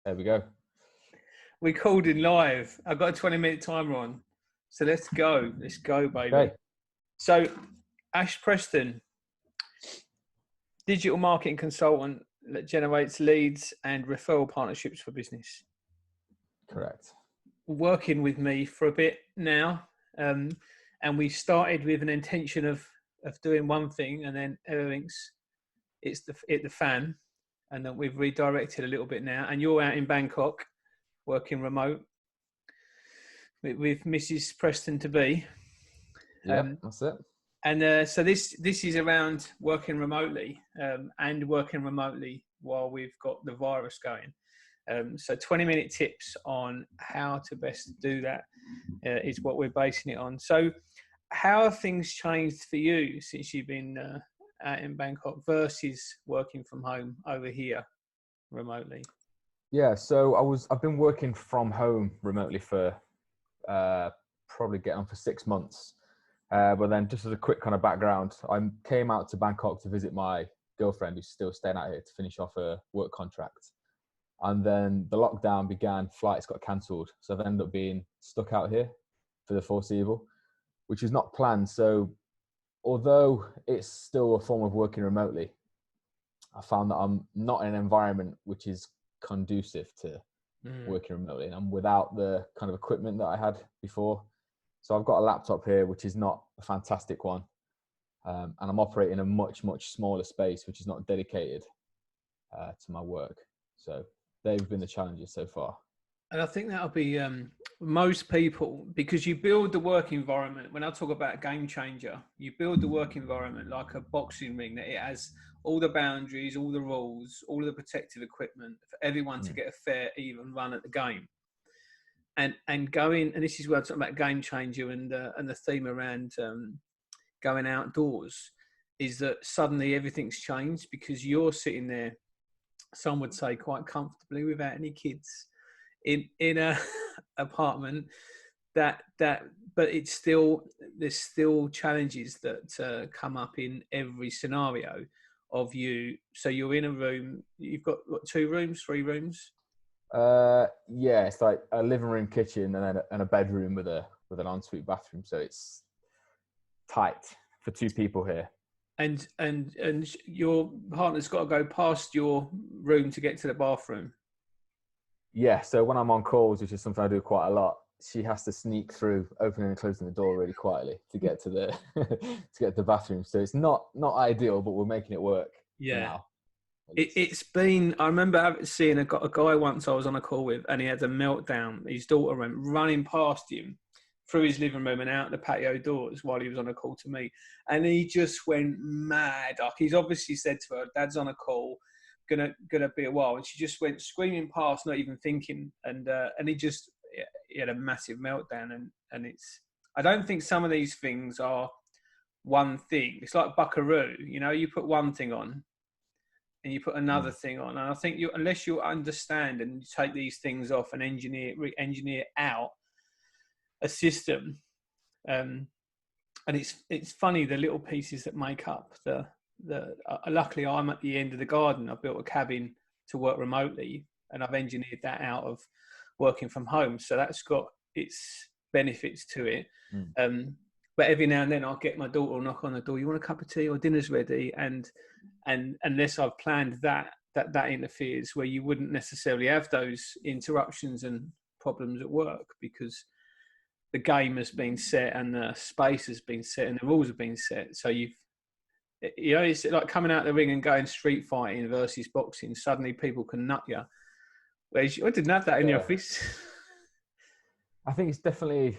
There we go. We called in live. I've got a 20-minute timer on. So let's go. Let's go, baby. Okay. So, Ash Preston, digital marketing consultant that generates leads and referral partnerships for business. Correct. Working with me for a bit now. And we started with an intention of doing one thing, and then everything's the fan. And then we've redirected a little bit now. And you're out in Bangkok, working remote with Mrs. Preston to be. Yeah, that's it. And so this is around working remotely and working remotely while we've got the virus going. So 20-minute tips on how to best do that is what we're basing it on. So how have things changed for you since you've been out in Bangkok versus working from home over here remotely? Yeah, so I've been working from home remotely for probably getting on for 6 months. But then just as a quick kind of background, I came out to Bangkok to visit my girlfriend who's still staying out here to finish off her work contract. And then the lockdown began, flights got cancelled. So I've ended up being stuck out here for the foreseeable, which is not planned. So although it's still a form of working remotely, I found that I'm not in an environment which is conducive to working remotely. And I'm without the kind of equipment that I had before. So I've got a laptop here, which is not a fantastic one. And I'm operating a much, much smaller space, which is not dedicated to my work. So they've been the challenges so far. And I think that'll be most people, because you build the work environment. When I talk about game changer, you build the work environment like a boxing ring, that it has all the boundaries, all the rules, all of the protective equipment for everyone to get a fair, even run at the game. And going, and this is where I'm talking about game changer and the theme around going outdoors, is that suddenly everything's changed because you're sitting there, some would say quite comfortably without any kids in a apartment that but it's still, there's still challenges that come up in every scenario of you. So you're in a room, you've got what, 2 rooms, 3 rooms? Yeah, it's like a living room, kitchen, and then a bedroom with an ensuite bathroom. So it's tight for 2 people here. And your partner's got to go past your room to get to the bathroom. Yeah, so when I'm on calls, which is something I do quite a lot, she has to sneak through, opening and closing the door really quietly to get to the to get to the bathroom. So it's not ideal, but we're making it work. Yeah. For now. It's been, I remember seeing a guy once I was on a call with, and he had a meltdown. His daughter went running past him through his living room and out the patio doors while he was on a call to me. And he just went mad. Like, he's obviously said to her, Dad's on a call, gonna be a while. And she just went screaming past, not even thinking. And he had a massive meltdown. And it's, I don't think some of these things are one thing. It's like Buckaroo, you know, you put one thing on and you put another thing on. And I think unless you understand and you take these things off and engineer out a system, and it's funny, the little pieces that make up the luckily I'm at the end of the garden. I've built a cabin to work remotely, and I've engineered that out of working from home, so that's got its benefits to it. But every now and then I'll get my daughter, knock on the door, you want a cup of tea or dinner's ready, and unless I've planned that interferes, where you wouldn't necessarily have those interruptions and problems at work, because the game has been set and the space has been set and the rules have been set. So it's like coming out of the ring and going street fighting versus boxing. Suddenly people can nut you. Whereas I didn't have that in the office. I think it's definitely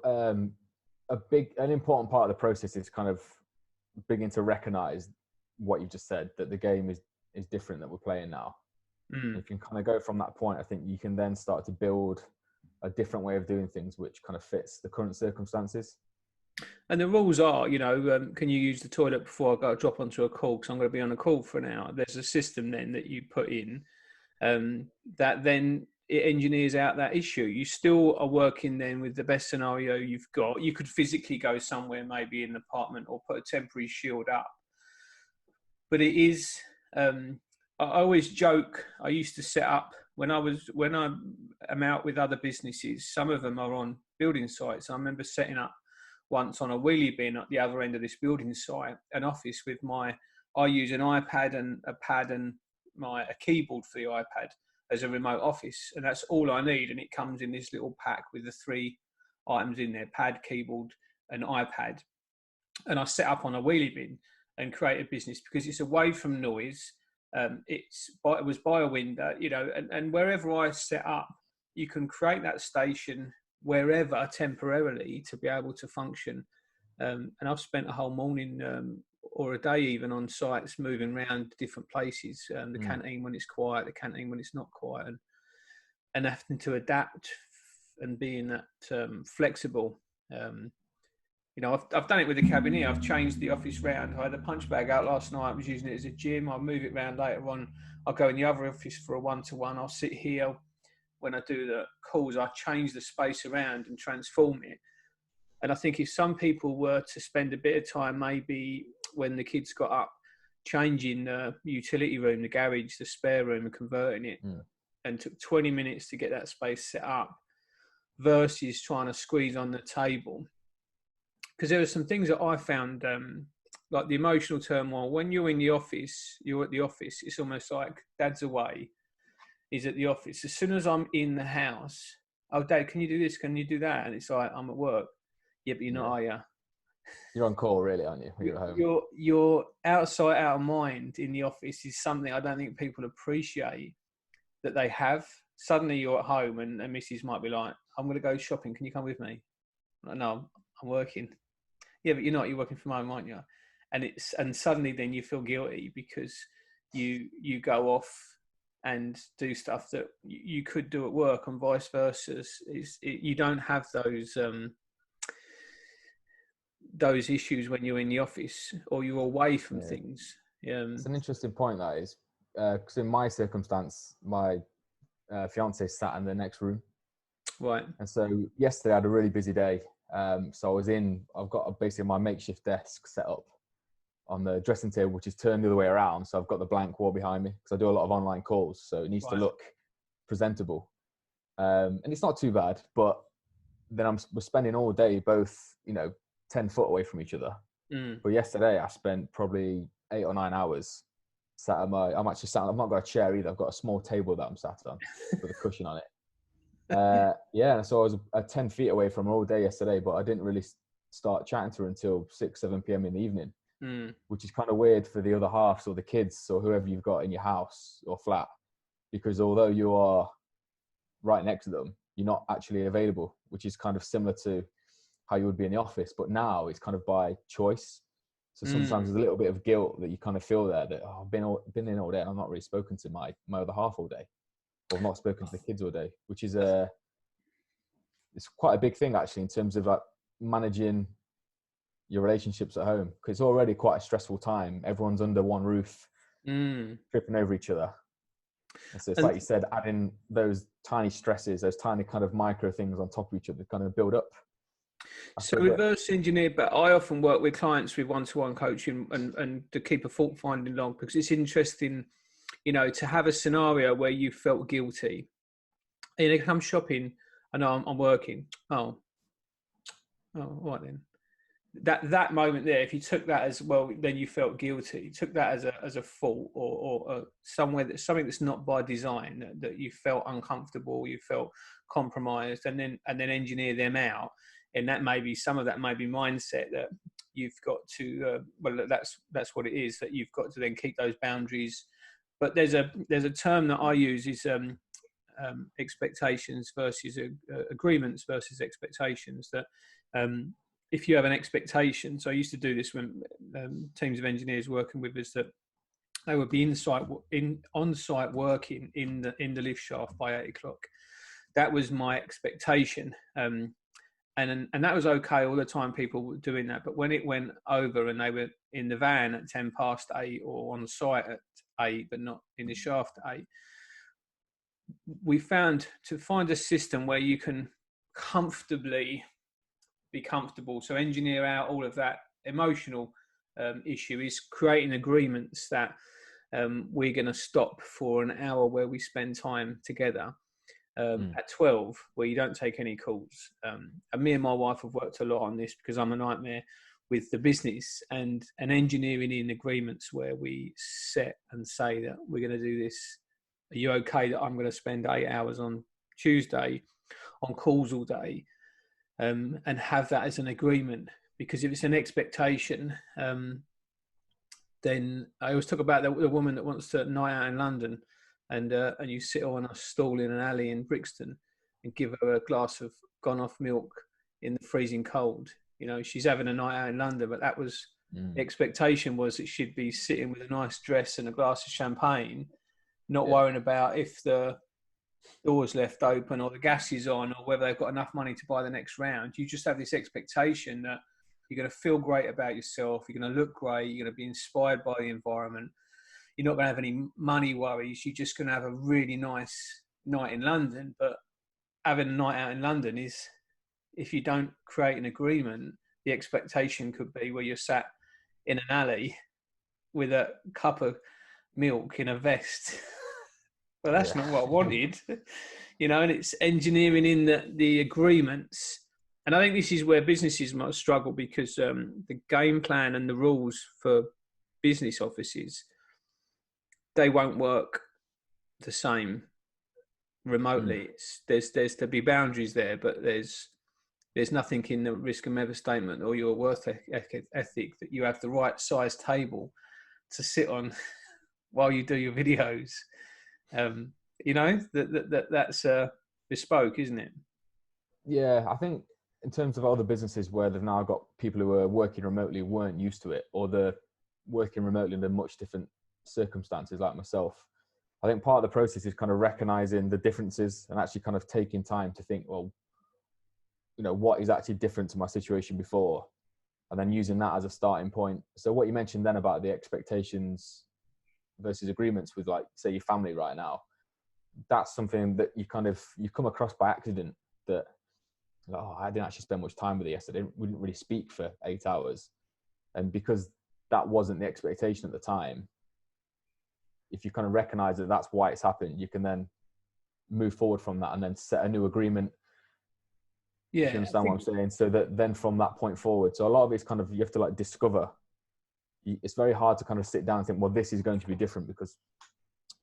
an important part of the process is kind of beginning to recognize what you just said, that the game is different that we're playing now. You can kind of go from that point. I think you can then start to build a different way of doing things which kind of fits the current circumstances. And the rules are, you know, can you use the toilet before I go drop onto a call because I'm going to be on a call for an hour? There's a system then that you put in that then it engineers out that issue. You still are working then with the best scenario you've got. You could physically go somewhere, maybe in an apartment, or put a temporary shield up. But it is, I always joke, I used to set up when I am out with other businesses, some of them are on building sites. I remember setting up once on a wheelie bin at the other end of this building site, an office with I use an iPad and a pad and a keyboard for the iPad as a remote office, and that's all I need. And it comes in this little pack with the 3 items in there: pad, keyboard, and iPad. And I set up on a wheelie bin and create a business because it's away from noise. It was by a window, and wherever I set up, you can create that station wherever temporarily to be able to function. And I've spent a whole morning or a day even on sites, moving around different places, the canteen when it's quiet, the canteen when it's not quiet, and having to adapt and being that flexible. I've done it with the cabin here. I've changed the office round. I had a punch bag out last night. I was using it as a gym. I'll move it around later on. I'll go in the other office for a one-to-one. I'll sit here when I do the calls. I change the space around and transform it. And I think if some people were to spend a bit of time, maybe when the kids got up, changing the utility room, the garage, the spare room, and converting it, and took 20 minutes to get that space set up versus trying to squeeze on the table. Because there are some things that I found, like the emotional turmoil. When you're in the office, you're at the office, it's almost like Dad's away, he's at the office. As soon as I'm in the house, oh, Dad, can you do this? Can you do that? And it's like, I'm at work. Yeah, but you're not, are you? You're on call, really, aren't you? You're at home. You're outside, out of mind in the office is something I don't think people appreciate that they have. Suddenly you're at home and Mrs. might be like, I'm going to go shopping. Can you come with me? Like, no, I'm working. Yeah, but you're not. You're working from home, aren't you? And suddenly then you feel guilty because you go off and do stuff that you could do at work, and vice versa. You don't have those issues when you're in the office or you're away from things. It's an interesting point, that is, because in my circumstance, my fiance sat in the next room. Right. And so yesterday I had a really busy day. So I've got basically my makeshift desk set up on the dressing table, which is turned the other way around. So I've got the blank wall behind me because I do a lot of online calls. So it needs to look presentable. And it's not too bad, but then we're spending all day both, 10 foot away from each other. But yesterday I spent probably 8 or 9 hours sat at I've not got a chair either. I've got a small table that I'm sat on with a cushion on it. So I was 10 feet away from her all day yesterday, but I didn't really start chatting to her until 6-7 p.m. in the evening, which is kind of weird for the other halves or the kids or whoever you've got in your house or flat, because although you are right next to them, you're not actually available, which is kind of similar to how you would be in the office, but now it's kind of by choice. So sometimes there's a little bit of guilt that you kind of feel there that I've been in all day and I've not really spoken to my other half all day. Or I've not spoken to the kids all day, which is it's quite a big thing actually in terms of like managing your relationships at home, because it's already quite a stressful time. Everyone's under one roof, tripping over each other. And so it's like you said, adding those tiny stresses, those tiny kind of micro things on top of each other kind of build up. So reverse engineer, but I often work with clients with one-to-one coaching and to keep a fault finding log, because it's interesting, to have a scenario where you felt guilty. And they come shopping, I know I'm working. Oh, right then. That moment there, if you took that as well, then you felt guilty. You took that as a fault or something that's not by design, that you felt uncomfortable, you felt compromised, and then engineer them out. And that may be some of that may be mindset that you've got to. That's what it is, that you've got to then keep those boundaries. But there's a term that I use is expectations versus agreements versus expectations. That if you have an expectation, so I used to do this when teams of engineers working with us, that they would be on site working in the lift shaft by 8 o'clock. That was my expectation. And that was okay all the time, people were doing that. But when it went over and they were in the van at 10 past 8 or on site at 8, but not in the shaft at 8, we found to find a system where you can comfortably be comfortable. So engineer out all of that emotional issue is creating agreements that we're going to stop for an hour where we spend time together. At 12, where you don't take any calls. And me and my wife have worked a lot on this because I'm a nightmare with the business, and engineering in agreements where we set and say that we're going to do this. Are you okay that I'm going to spend 8 hours on Tuesday on calls all day, and have that as an agreement? Because if it's an expectation, then I always talk about the woman that wants to night out in London, and you sit on a stall in an alley in Brixton and give her a glass of gone off milk in the freezing cold. You know, she's having a night out in London, but that was the expectation, was that she'd be sitting with a nice dress and a glass of champagne, not worrying about if the door's left open or the gas is on or whether they've got enough money to buy the next round. You just have this expectation that you're going to feel great about yourself, you're going to look great, you're going to be inspired by the environment. You're not going to have any money worries. You're just going to have a really nice night in London. But having a night out in London is, if you don't create an agreement, the expectation could be where you're sat in an alley with a cup of milk in a vest. Well, that's not what I wanted, you know. And it's engineering in the agreements. And I think this is where businesses might struggle, because the game plan and the rules for business offices, they won't work the same remotely. There's to be boundaries there, but there's nothing in the risk and member statement or your worth ethic that you have the right size table to sit on while you do your videos. You know, that's bespoke, isn't it? Yeah, I think in terms of other businesses where they've now got people who are working remotely weren't used to it, or they're working remotely under much different circumstances, like myself, I think part of the process is kind of recognizing the differences and actually kind of taking time to think, well, you know, what is actually different to my situation before, and then using that as a starting point. So what you mentioned then about the expectations versus agreements with, like, say, your family right now, that's something that you come across by accident, that, oh, I didn't actually spend much time with her yesterday. We didn't really speak for 8 hours. And because that wasn't the expectation at the time, if you kind of recognize that that's why it's happened, you can then move forward from that and then set a new agreement. Yeah, if you understand what I'm saying? So that then from that point forward, so a lot of it's kind of, you have to like discover. It's very hard to kind of sit down and think, well, this is going to be different, because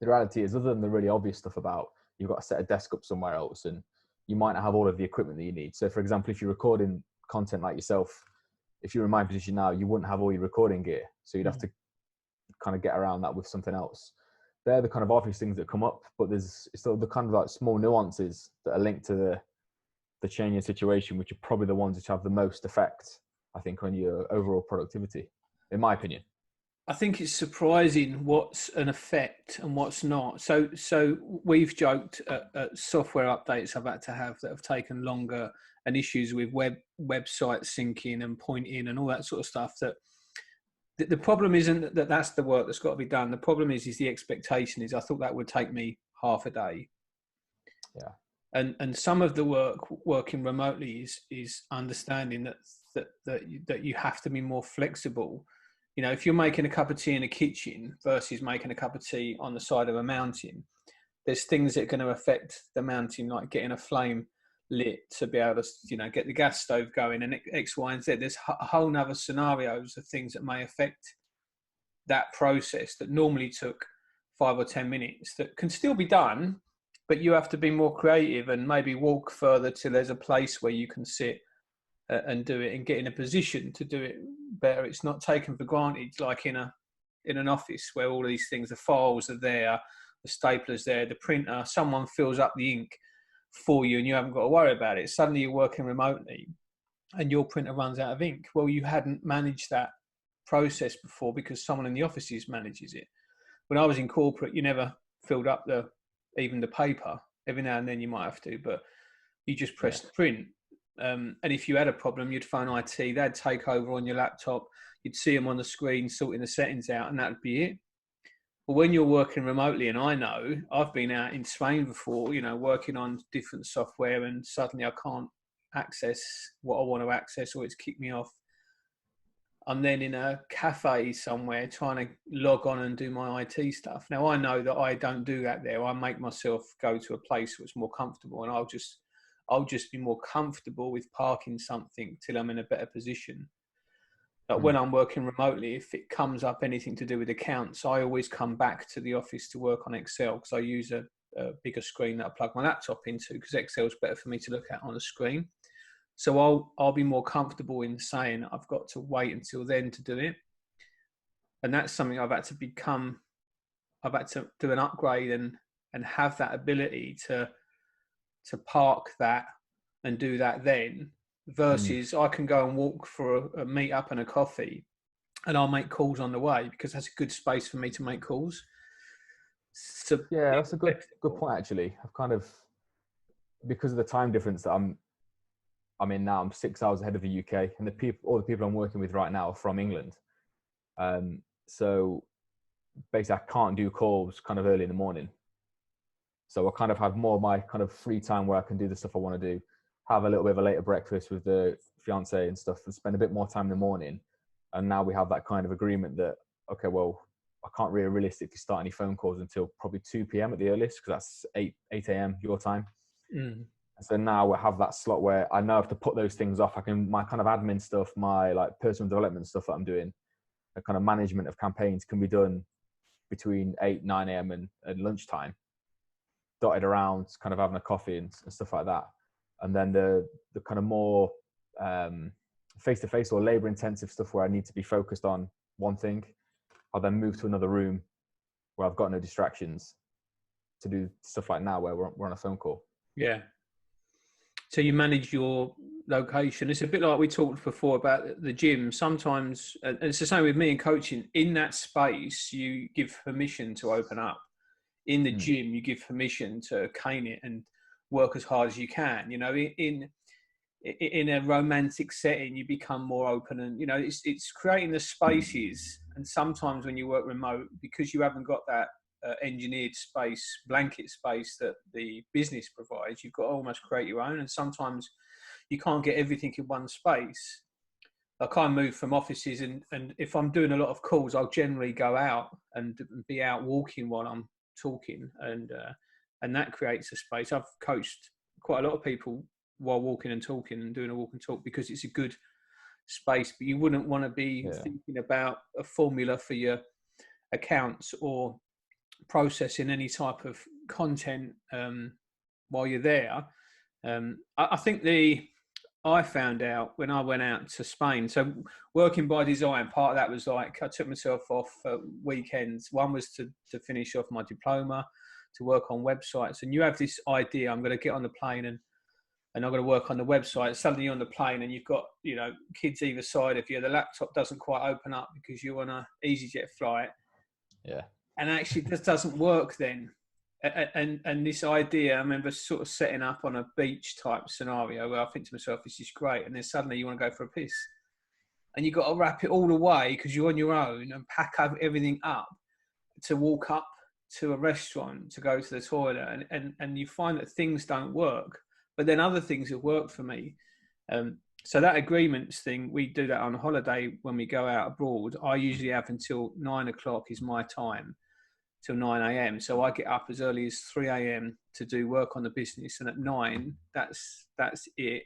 the reality is, other than the really obvious stuff about you've got to set a desk up somewhere else and you might not have all of the equipment that you need. So for example, if you're recording content like yourself, if you're in my position now, you wouldn't have all your recording gear. So you'd have to kind of get around that with something else. They're the kind of obvious things that come up, but there's still the kind of like small nuances that are linked to the changing situation, which are probably the ones which have the most effect, I think, on your overall productivity, in my opinion. I think it's surprising what's an effect and what's not. So we've joked at software updates I've had to have that have taken longer, and issues with website syncing and pointing and all that sort of stuff. That the problem isn't that that's the work that's got to be done. The problem is the expectation is, I thought that would take me half a day. Yeah. And some of the working remotely is understanding that you have to be more flexible. You know, if you're making a cup of tea in a kitchen versus making a cup of tea on the side of a mountain, there's things that are going to affect the mountain, like getting a flame lit to be able to, you know, get the gas stove going, and X, Y, and Z. There's a whole nother scenarios of things that may affect that process that normally took 5 or 10 minutes that can still be done, but you have to be more creative and maybe walk further till there's a place where you can sit and do it and get in a position to do it better. It's not taken for granted, like in an office where all these things, the files are there, the stapler's there, the printer, someone fills up the ink for you and you haven't got to worry about it. Suddenly you're working remotely and your printer runs out of ink. Well, you hadn't managed that process before because someone in the offices manages it. When I was in corporate, you never filled up even the paper. Every now and then you might have to, but you just pressed print. And if you had a problem, you'd phone IT, they'd take over on your laptop, you'd see them on the screen sorting the settings out, and that'd be it. But when you're working remotely, and I know I've been out in Spain before, you know, working on different software, and suddenly I can't access what I want to access, or it's kicked me off. I'm then in a cafe somewhere trying to log on and do my IT stuff. Now I know that I don't do that there. I make myself go to a place that's more comfortable, and I'll just be more comfortable with parking something till I'm in a better position. But when I'm working remotely, if it comes up anything to do with accounts, I always come back to the office to work on Excel, because I use a bigger screen that I plug my laptop into, because Excel is better for me to look at on a screen. So I'll be more comfortable in saying I've got to wait until then to do it. And that's something I've had to do an upgrade and have that ability to park that and do that then, versus I can go and walk for a meet up and a coffee, and I'll make calls on the way, because that's a good space for me to make calls. So Yeah, that's a good point actually. I've kind of, because of the time difference that I'm in now, I'm 6 hours ahead of the UK, and all the people I'm working with right now are from England. So basically I can't do calls kind of early in the morning. So I kind of have more of my kind of free time where I can do the stuff I want to do, have a little bit of a later breakfast with the fiance and stuff, and spend a bit more time in the morning. And now we have that kind of agreement that, okay, well, I can't really realistically start any phone calls until probably 2 p.m. at the earliest, because that's 8 a.m. your time. So now we have that slot where I know I have to put those things off. My kind of admin stuff, my like personal development stuff that I'm doing, the kind of management of campaigns can be done between 8, 9 a.m. and lunchtime, dotted around, kind of having a coffee and stuff like that. And then the kind of more face-to-face or labor-intensive stuff where I need to be focused on one thing, I'll then move to another room where I've got no distractions to do stuff like now where we're on a phone call. Yeah. So you manage your location. It's a bit like we talked before about the gym. Sometimes, and it's the same with me in coaching, in that space, you give permission to open up. In the gym, you give permission to cane it and work as hard as you can. You know, in a romantic setting, you become more open, and you know, it's creating the spaces. And sometimes when you work remote, because you haven't got that engineered space, blanket space that the business provides, you've got to almost create your own. And sometimes you can't get everything in one space. Like I move from offices, and if I'm doing a lot of calls, I'll generally go out and be out walking while I'm talking, and that creates a space. I've coached quite a lot of people while walking and talking and doing a walk and talk, because it's a good space. But you wouldn't want to be thinking about a formula for your accounts or processing any type of content while you're there. I think I found out when I went out to Spain, so working by design, part of that was like I took myself off weekends. One was to finish off my diploma, to work on websites. And you have this idea, I'm going to get on the plane and I'm going to work on the website. Suddenly you're on the plane and you've got, you know, kids either side of you. The laptop doesn't quite open up because you're on a EasyJet flight. Yeah. And actually it just doesn't work then. And this idea, I remember sort of setting up on a beach type scenario where I think to myself, this is great. And then suddenly you want to go for a piss. And you've got to wrap it all away because you're on your own and pack everything up to walk up to a restaurant, to go to the toilet. And you find that things don't work. But then other things have worked for me. So that agreements thing, we do that on holiday when we go out abroad. I usually have until 9 o'clock is my time, till 9 a.m. So I get up as early as 3 a.m. to do work on the business. And at 9, that's it.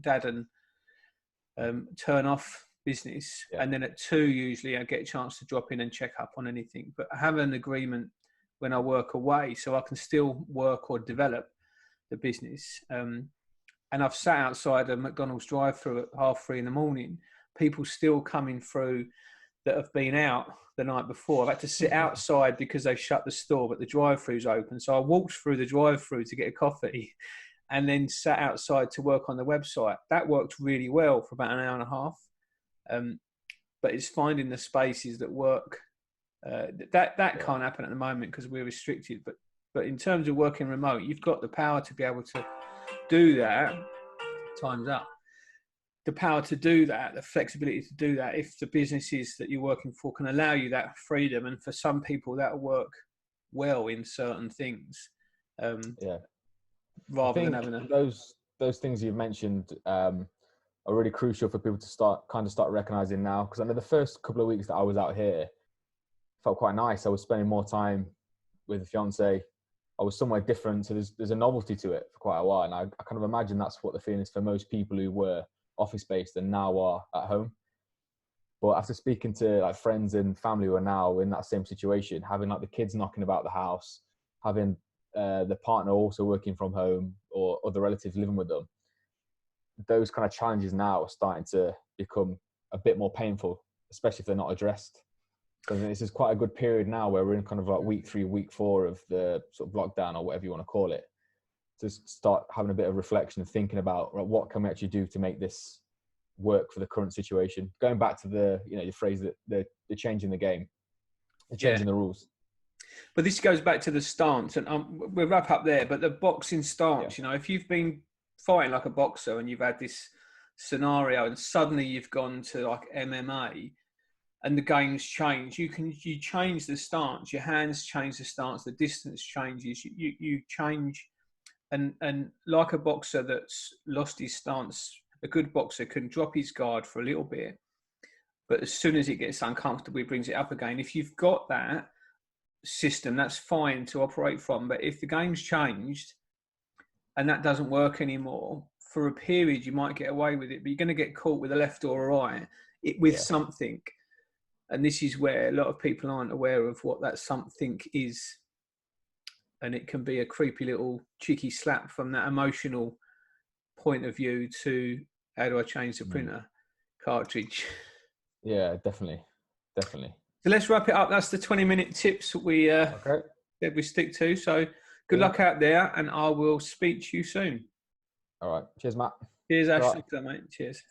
Dad and turn off business. Yeah. And then at 2, usually I get a chance to drop in and check up on anything. But I have an agreement when I work away so I can still work or develop the business. And I've sat outside a McDonald's drive-through at 3:30 in the morning. People still coming through that have been out the night before. I've had to sit outside because they've shut the store, but the drive-through's open. So I walked through the drive-through to get a coffee and then sat outside to work on the website. That worked really well for about an hour and a half. But it's finding the spaces that work. That can't happen at the moment because we're restricted. But in terms of working remote, you've got the power to be able to do that. Time's up. The power to do that, the flexibility to do that, if the businesses that you're working for can allow you that freedom. And for some people, that'll work well in certain things. Yeah. Rather than having those things you've mentioned, are really crucial for people to start recognizing now. Because I know the first couple of weeks that I was out here felt quite nice. I was spending more time with the fiance. I was somewhere different, so there's a novelty to it for quite a while. And I kind of imagine that's what the feeling is for most people who were office based and now are at home. But after speaking to like friends and family who are now in that same situation, having like the kids knocking about the house, having the partner also working from home or other relatives living with them, those kind of challenges now are starting to become a bit more painful, especially if they're not addressed. Because this is quite a good period now where we're in kind of like week 3, week 4 of the sort of lockdown or whatever you want to call it, to start having a bit of reflection and thinking about, right, what can we actually do to make this work for the current situation. Going back to the phrase that they're changing the game, they're changing the rules. But this goes back to the stance, and we'll wrap up there. But the boxing stance, if you've been fighting like a boxer and you've had this scenario, and suddenly you've gone to like MMA, and the game's changed, you change the stance. Your hands change the stance. The distance changes. You change, and like a boxer that's lost his stance, a good boxer can drop his guard for a little bit, but as soon as it gets uncomfortable, he brings it up again. If you've got that system, that's fine to operate from. But if the game's changed and that doesn't work anymore, for a period you might get away with it, but you're going to get caught with a left or a right with something. And this is where a lot of people aren't aware of what that something is. And it can be a creepy little cheeky slap from that emotional point of view to, how do I change the printer cartridge? Yeah, definitely. So let's wrap it up. That's the 20-minute tips that we stick to. So good luck out there, and I will speak to you soon. All right. Cheers, Matt. Cheers, Ash. Thanks, mate. Cheers.